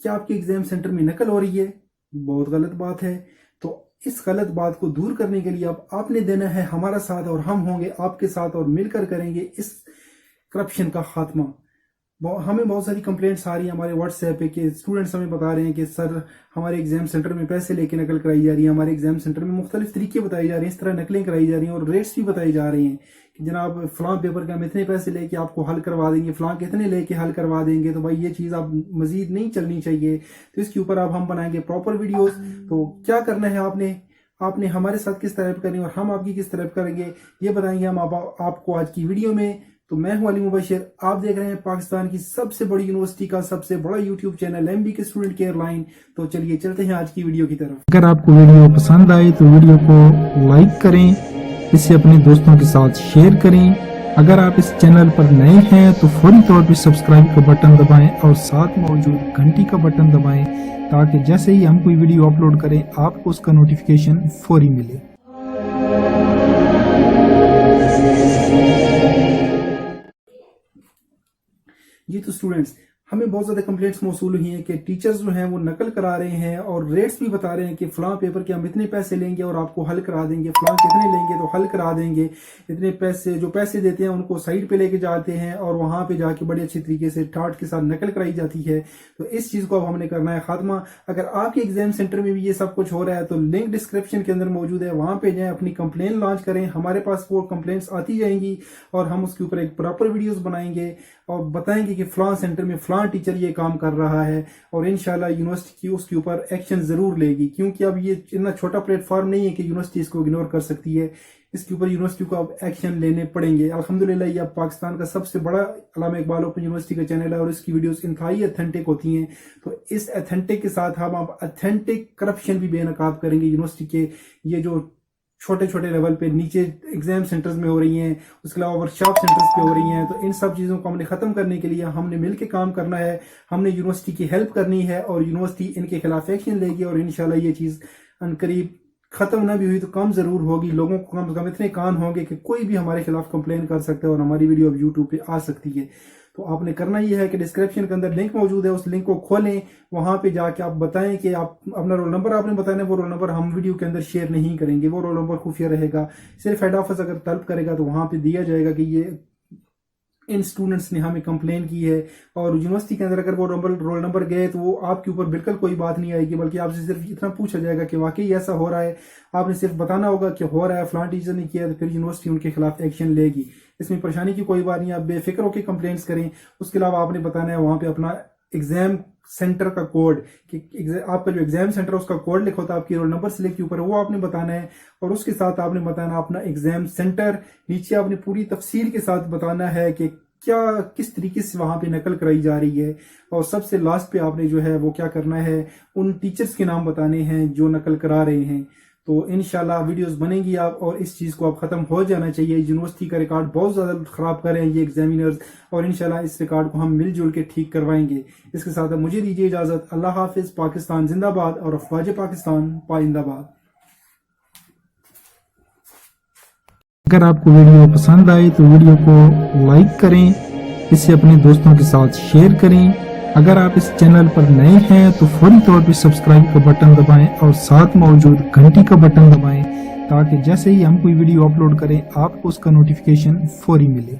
क्या आपके exam centre में नकल हो रही है? बहुत गलत बात है। तो इस गलत बात को दूर करने के लिए अब आपने देना है हमारा साथ और हम होंगे आपके साथ और मिलकर करेंगे इस करप्शन का खात्मा। हमें बहुत सारी कंप्लेंट्स आ रही है हमारे व्हाट्सएप पे कि स्टूडेंट्स हमें बता रहे हैं कि सर हमारे एग्जाम सेंटर में पैसे लेके नकल कराई जा रही है, हमारे एग्जाम सेंटर में मुख्तलिफ तरीके बताए जा रहे हैं, इस तरह नकलें कराई जा रही हैं और रेट्स भी बताए जा रहे हैं कि जनाब फलां पेपर के हम इतने पैसे लेके आपको हल करवा देंगे, फलां के इतने लेके हल करवा देंगे। तो भाई ये चीज़ आप मजीद नहीं चलनी चाहिए। तो इसके ऊपर अब हम बनाएंगे प्रॉपर वीडियोस। तो क्या करना है आपने हमारे साथ किस तरह करनी और हम आपकी किस तरह करेंगे ये बताएंगे हम आपको आज की वीडियो में। तो मैं हूं अली मुबशिर, आप देख रहे हैं पाकिस्तान की सबसे बड़ी यूनिवर्सिटी का सबसे बड़ा YouTube channel MBK student care line. तो चलिए चलते हैं आज की वीडियो की तरफ। अगर आपको वीडियो पसंद आए तो वीडियो को लाइक करें, इसे अपने दोस्तों के साथ शेयर करें। अगर आप इस चैनल पर नए हैं तो फौरी तौर पर सब्सक्राइब का बटन दबाएं और साथ मौजूद घंटी का बटन दबाएं ताकि जैसे ही हम कोई वीडियो अपलोड करें आपको उसका नोटिफिकेशन फौरी मिले। जी तो स्टूडेंट्स, हमें बहुत ज़्यादा कंप्लेंट्स मौसूल हुई हैं कि टीचर्स जो हैं वो नकल करा रहे हैं और रेट्स भी बता रहे हैं कि फ़लाँ पेपर के हम इतने पैसे लेंगे और आपको हल करा देंगे, फ़लाँ के इतने लेंगे तो हल करा देंगे। इतने पैसे जो पैसे देते हैं उनको साइड पे लेके जाते हैं और वहाँ पे जाके बड़े अच्छे तरीके से ठाट के साथ नकल कराई जाती है। तो इस चीज़ को अब हमने करना है खात्मा। अगर आपके एग्जाम सेंटर में भी ये सब कुछ हो रहा है तो लिंक डिस्क्रिप्शन के अंदर मौजूद है, वहाँ पे जाएँ, अपनी कंप्लेन लॉन्च करें। हमारे पास वो कंप्लेंट्स आती जाएंगी और हम उसके ऊपर एक प्रॉपर वीडियोस बनाएंगे और बताएंगे कि फलां सेंटर में फलां टीचर ये काम कर रहा है और इंशाल्लाह यूनिवर्सिटी की उसके ऊपर एक्शन जरूर लेगी, क्योंकि अब ये इतना छोटा प्लेटफॉर्म नहीं है कि यूनिवर्सिटी इसको इग्नोर कर सकती है। इसके ऊपर यूनिवर्सिटी को अब एक्शन लेने पड़ेंगे। अल्हम्दुलिल्लाह ये अब पाकिस्तान का सबसे बड़ा अल्लामा इकबाल ओपन यूनिवर्सिटी का चैनल है और इसकी वीडियोस इंतहाई ऑथेंटिक होती हैं। तो इस ऑथेंटिक के साथ हम अब ऑथेंटिक करप्शन भी बेनकाब करेंगे। यूनिवर्सिटी के ये जो छोटे छोटे लेवल पे नीचे एग्जाम सेंटर्स में हो रही हैं, उसके अलावा वर्कशॉप सेंटर्स पे हो रही हैं, तो इन सब चीज़ों को हमने ख़त्म करने के लिए हमने मिलकर काम करना है। हमने यूनिवर्सिटी की हेल्प करनी है और यूनिवर्सिटी इनके खिलाफ एक्शन लेगी और इंशाल्लाह ये चीज़ अनकरीब ख़त्म ना भी हुई तो कम ज़रूर होगी। लोगों को कम से कम इतने कान होंगे कि कोई भी हमारे खिलाफ कंप्लेन कर सकता है और हमारी वीडियो अब यूट्यूब पे आ सकती है। तो आपने करना ये है कि डिस्क्रिप्शन के अंदर लिंक मौजूद है, उस लिंक को खोलें, वहाँ पे जाके आप बताएं कि आप अपना रोल नंबर आपने बताना है। वो रोल नंबर हम वीडियो के अंदर शेयर नहीं करेंगे, वो रोल नंबर खुफिया रहेगा। सिर्फ हेड ऑफिस अगर तलब करेगा तो वहाँ पे दिया जाएगा कि ये इन स्टूडेंट्स ने हमें कंप्लेन की है। और यूनिवर्सिटी के अंदर अगर वो रोल नंबर गए तो वो आपके ऊपर बिल्कुल कोई बात नहीं आएगी, बल्कि आपसे सिर्फ इतना पूछा जाएगा कि वाकई ऐसा हो रहा है। आपने सिर्फ बताना होगा कि हो रहा है, फलां टीचर ने किया, तो फिर यूनिवर्सिटी उनके खिलाफ एक्शन लेगी। इसमें परेशानी की कोई बात नहीं, आप बेफिक्र होकर कंप्लेंट्स करें। उसके अलावा आपने बताना है वहाँ पे अपना एग्जाम सेंटर का कोड, कि आपका जो एग्जाम सेंटर है उसका कोड लिखा होता है आपकी रोल नंबर से लिख के ऊपर, वो आपने बताना है। और उसके साथ आपने बताना अपना एग्जाम सेंटर, नीचे आपने पूरी तफसील के साथ बताना है कि क्या किस तरीके से वहाँ पे नकल कराई जा रही है। और सबसे लास्ट पे आपने जो है वो क्या करना है, उन टीचर्स के नाम बताने हैं जो नकल करा रहे हैं। तो इंशाल्लाह वीडियोस बनेंगी आप और इस चीज़ को अब ख़त्म हो जाना चाहिए। यूनिवर्सिटी का रिकॉर्ड बहुत ज़्यादा ख़राब कर रहे हैं ये एग्जामिनर्स और इंशाल्लाह इस रिकॉर्ड को हम मिलजुल के ठीक करवाएंगे। इसके साथ अब मुझे दीजिए इजाज़त। अल्लाह हाफिज़। पाकिस्तान जिंदाबाद और अफवाज पाकिस्तान पाइंदाबाद। अगर आपको वीडियो पसंद आए तो वीडियो को लाइक करें, इसे अपने दोस्तों के साथ शेयर करें। अगर आप इस चैनल पर नए हैं तो फौरी तौर पर सब्सक्राइब का बटन दबाएं और साथ मौजूद घंटी का बटन दबाएं ताकि जैसे ही हम कोई वीडियो अपलोड करें आपको उसका नोटिफिकेशन फौरी मिले।